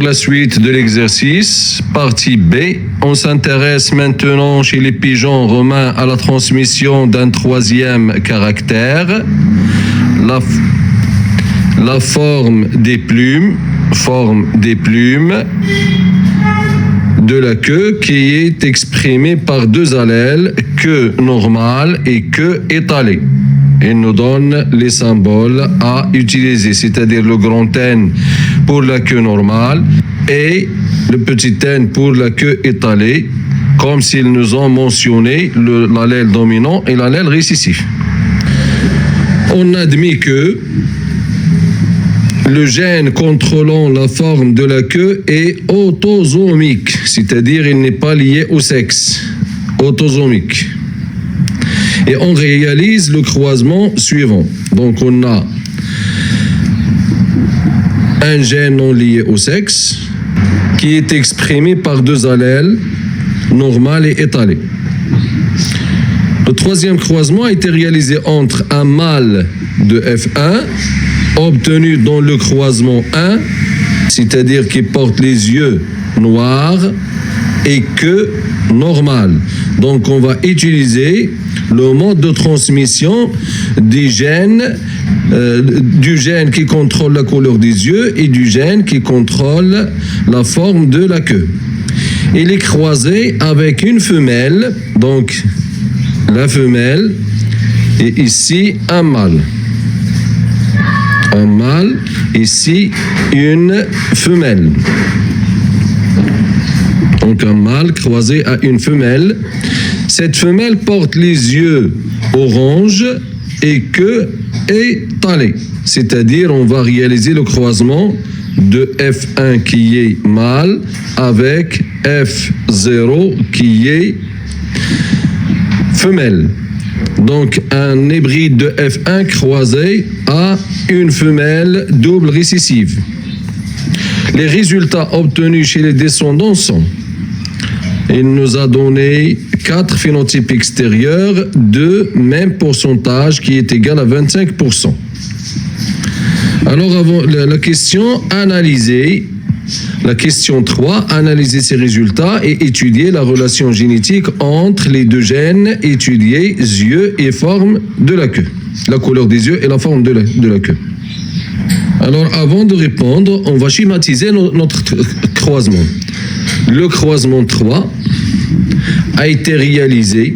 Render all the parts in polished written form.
la suite de l'exercice, partie B. On s'intéresse maintenant chez les pigeons romains à la transmission d'un troisième caractère, la forme des plumes de la queue qui est exprimée par deux allèles, queue normale et queue étalée. Il nous donne les symboles à utiliser, c'est-à-dire le grand N pour la queue normale et le petit n pour la queue étalée, comme s'ils nous ont mentionné l'allèle dominant et l'allèle récessif. On admet que le gène contrôlant la forme de la queue est autosomique, c'est-à-dire il n'est pas lié au sexe, autosomique. Et on réalise le croisement suivant. Donc on a un gène non lié au sexe qui est exprimé par deux allèles, normal et étalé. Le troisième croisement a été réalisé entre un mâle de F1 obtenu dans le croisement 1, c'est-à-dire qui porte les yeux noirs et queue normale. Donc on va utiliser le mode de transmission du gène qui contrôle la couleur des yeux et du gène qui contrôle la forme de la queue. Il est croisé avec une femelle, donc la femelle, et ici un mâle. Un mâle, ici une femelle. Donc un mâle croisé à une femelle. Cette femelle porte les yeux orange et queue étalée. C'est-à-dire on va réaliser le croisement de F1 qui est mâle avec F0 qui est femelle. Donc un hybride de F1 croisé à une femelle double récessive. Les résultats obtenus chez les descendants sont: il nous a donné 4 phénotypes extérieurs de même pourcentage qui est égal à 25%. Alors avant la question, analyser. La question 3, analyser ces résultats et étudier la relation génétique entre les deux gènes, étudier yeux et forme de la queue, la couleur des yeux et la forme de la queue. Alors avant de répondre, on va schématiser notre croisement. Le croisement 3 a été réalisé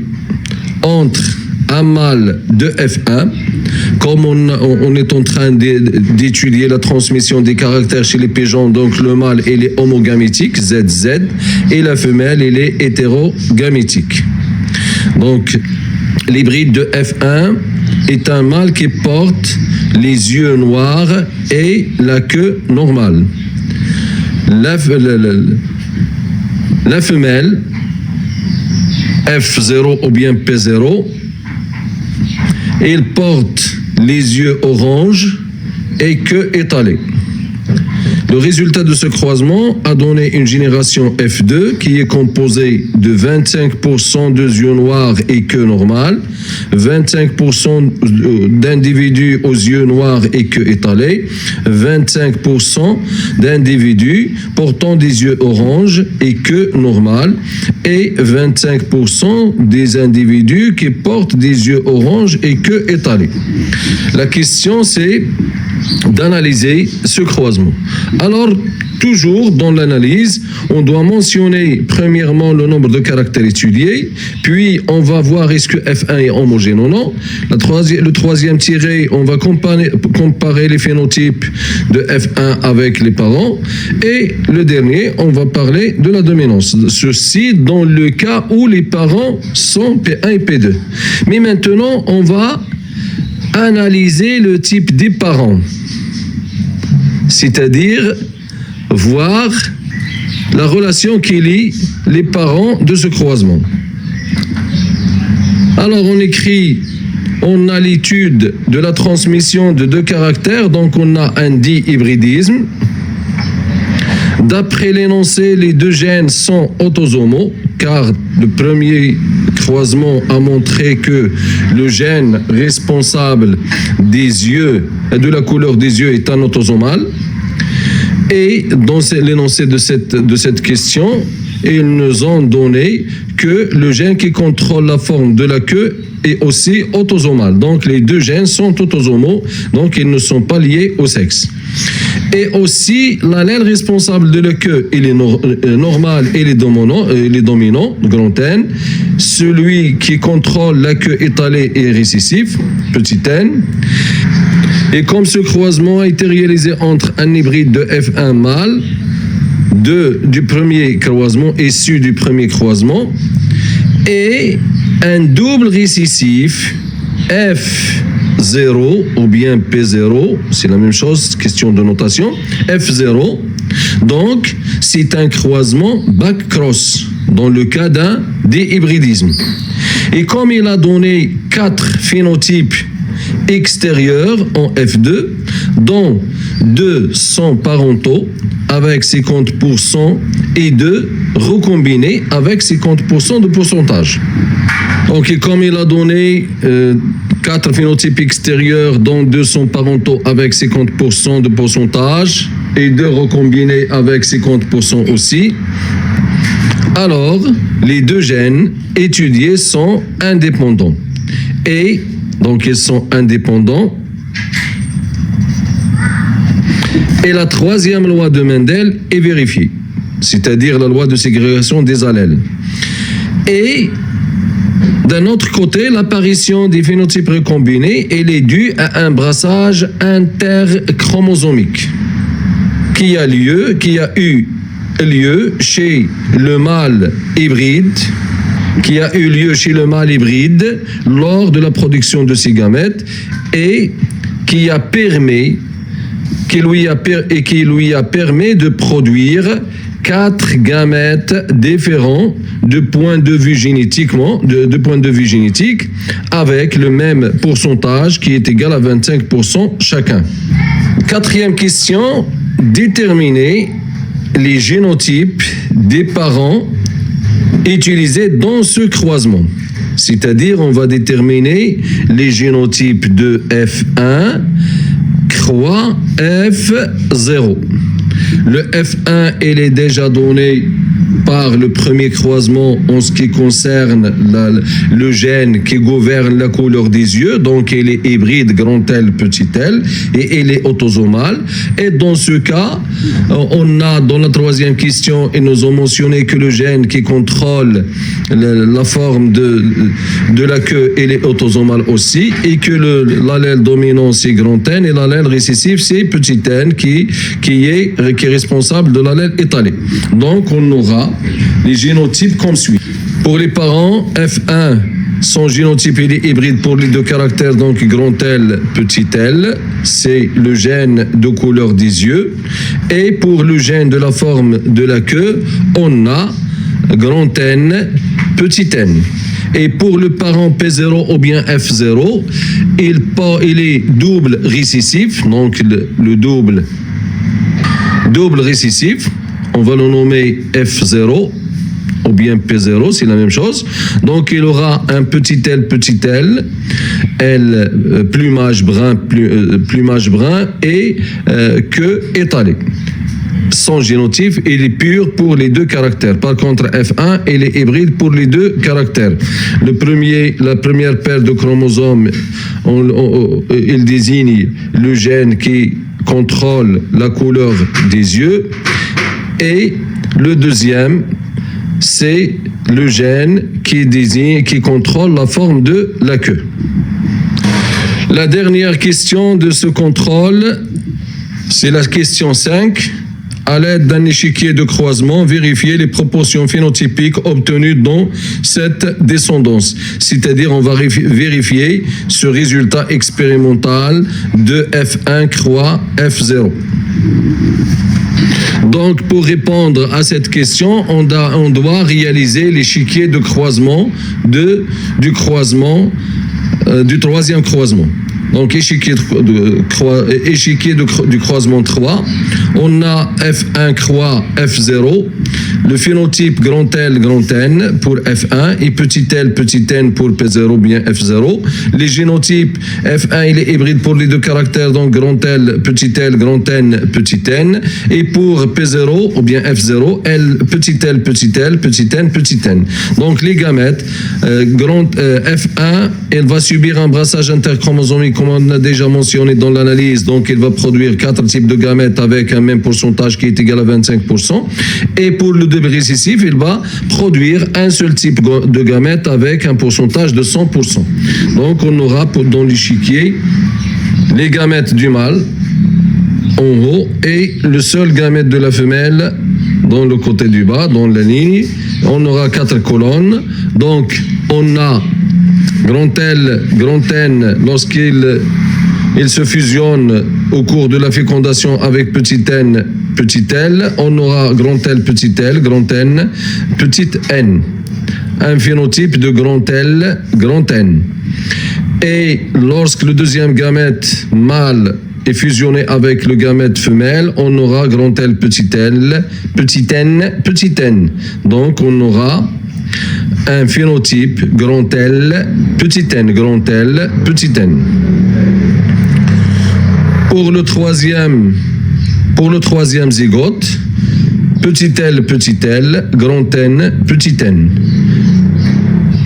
entre un mâle de F1, comme on est en train d'étudier la transmission des caractères chez les pigeons, donc le mâle il est homogamétique, ZZ, et la femelle il est hétérogamétique. Donc l'hybride de F1 est un mâle qui porte les yeux noirs et la queue normale. La femelle F0 ou bien P0, il porte les yeux orange et queue étalée. Le résultat de ce croisement a donné une génération F2 qui est composée de 25% de yeux noirs et queue normale, 25% d'individus aux yeux noirs et queue étalée, 25% d'individus portant des yeux orange et queue normale et 25% des individus qui portent des yeux orange et queue étalée. La question c'est d'analyser ce croisement. Alors, toujours dans l'analyse, on doit mentionner premièrement le nombre de caractères étudiés, puis on va voir est-ce que F1 est homogène ou non. Le troisième tiré, on va comparer les phénotypes de F1 avec les parents. Et le dernier, on va parler de la dominance. Ceci dans le cas où les parents sont P1 et P2. Mais maintenant, on va analyser le type des parents, c'est-à-dire voir la relation qui lie les parents de ce croisement. Alors on écrit, on a l'étude de la transmission de deux caractères, donc on a un dihybridisme. D'après l'énoncé, les deux gènes sont autosomaux, car le premier croisement a montré que le gène responsable des yeux et de la couleur des yeux est un autosomal. Et dans l'énoncé de cette question, ils nous ont donné que le gène qui contrôle la forme de la queue est aussi autosomal. Donc les deux gènes sont autosomaux, donc ils ne sont pas liés au sexe. Et aussi, l'allèle responsable de la queue, il est normal et les dominants, grand N. Celui qui contrôle la queue étalée est récessif, petit n. Et comme ce croisement a été réalisé entre un hybride de F1 mâle, du premier croisement, issu du premier croisement, et un double récessif F0 ou bien P0, c'est la même chose, question de notation, F0, donc c'est un croisement back-cross dans le cas d'un déhybridisme. Et comme il a donné 4 phénotypes extérieurs en F2, dont 2 sont parentaux avec 50% et 2 recombinés avec 50% de pourcentage. Donc, comme il a donné 4 phénotypes extérieurs, dont 2 sont parentaux avec 50% de pourcentage et 2 recombinés avec 50% aussi, alors les deux gènes étudiés sont indépendants. Et donc, ils sont indépendants. Et la troisième loi de Mendel est vérifiée, c'est-à-dire la loi de ségrégation des allèles. Et d'un autre côté, l'apparition des phénotypes recombinés, elle est due à un brassage interchromosomique qui a eu lieu chez le mâle hybride, lors de la production de ses gamètes et qui lui a permis de produire 4 gamètes différents de point de vue génétique, avec le même pourcentage qui est égal à 25% chacun. Quatrième question, déterminer les génotypes des parents utilisés dans ce croisement. C'est-à-dire, on va déterminer les génotypes de F1, croix F0. Le F1, il est déjà donné par le premier croisement en ce qui concerne le gène qui gouverne la couleur des yeux, donc il est hybride grand L, petit l, et il est autosomal. Et dans ce cas, on a dans la troisième question, ils nous ont mentionné que le gène qui contrôle la forme de la queue, il est autosomal aussi, et que l'allèle dominant c'est grand N, et l'allèle récessif c'est petit n qui est responsable de l'allèle étalé. Donc on aura les génotypes comme suit. Pour les parents, F1, son génotype il est hybride pour les deux caractères, donc grand L, petit l, c'est le gène de couleur des yeux. Et pour le gène de la forme de la queue, on a grand N, petit n. Et pour le parent P0 ou bien F0, il est double récessif, donc le double récessif, on va le nommer F0 ou bien P0, c'est la même chose. Donc il aura un petit l, plumage brun et queue étalée. Son génotype, il est pur pour les deux caractères. Par contre, F1, il est hybride pour les deux caractères. La première paire de chromosomes, il désigne le gène qui contrôle la couleur des yeux. Et le deuxième, c'est le gène qui contrôle la forme de la queue. La dernière question de ce contrôle, c'est la question 5. À l'aide d'un échiquier de croisement, vérifier les proportions phénotypiques obtenues dans cette descendance. C'est-à-dire, on va vérifier ce résultat expérimental de F1 croix F0. Donc, pour répondre à cette question, on doit réaliser l'échiquier de croisement du troisième croisement. Donc, échiquier du croisement 3, on a F1 croix F0 le phénotype grand L, grand N pour F1 et petit n pour P0 bien F0. Les génotypes, F1 il est hybride pour les deux caractères, donc grand L, grand N, petit n. Et pour P0 ou bien F0, L, petit n, petit n. Donc les gamètes, F1, elle va subir un brassage interchromosomique comme on a déjà mentionné dans l'analyse. Donc il va produire 4 types de gamètes avec un même pourcentage qui est égal à 25%. Et pour le double récessif, il va produire un seul type de gamète avec un pourcentage de 100%. Donc on aura dans l'échiquier les gamètes du mâle en haut et le seul gamète de la femelle dans le côté du bas, dans la ligne. On aura 4 colonnes. Donc on a grand L, grand N lorsqu'il se fusionne au cours de la fécondation avec petit n, petit l. On aura grand L, grand N, petit n. Un phénotype de grand L, grand N. Et lorsque le deuxième gamète mâle est fusionné avec le gamète femelle, on aura grand L, petit n, petit n. Donc on aura un phénotype grand L, petit n, petit n. Pour le troisième zygote, petit l, grand N, petit n.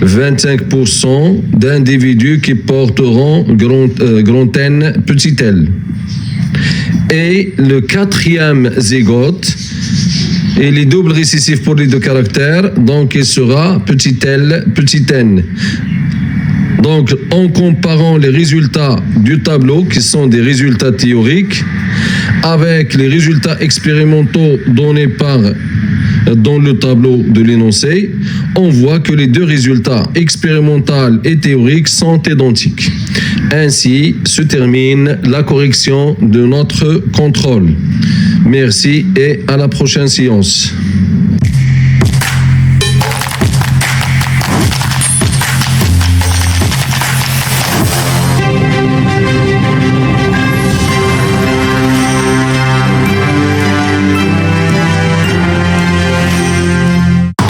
25% d'individus qui porteront grand N, petit l. Et le quatrième zygote, il est double récessif pour les deux caractères, donc il sera petit l, petit n. Donc, en comparant les résultats du tableau, qui sont des résultats théoriques, avec les résultats expérimentaux donnés dans le tableau de l'énoncé, on voit que les deux résultats expérimentaux et théoriques sont identiques. Ainsi se termine la correction de notre contrôle. Merci et à la prochaine séance.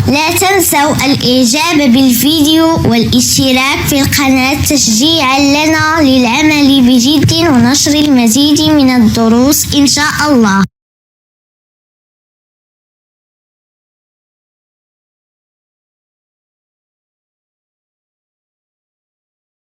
لا تنسوا الإعجاب بالفيديو والاشتراك في القناة تشجيعا لنا للعمل بجد ونشر المزيد من الدروس إن شاء الله.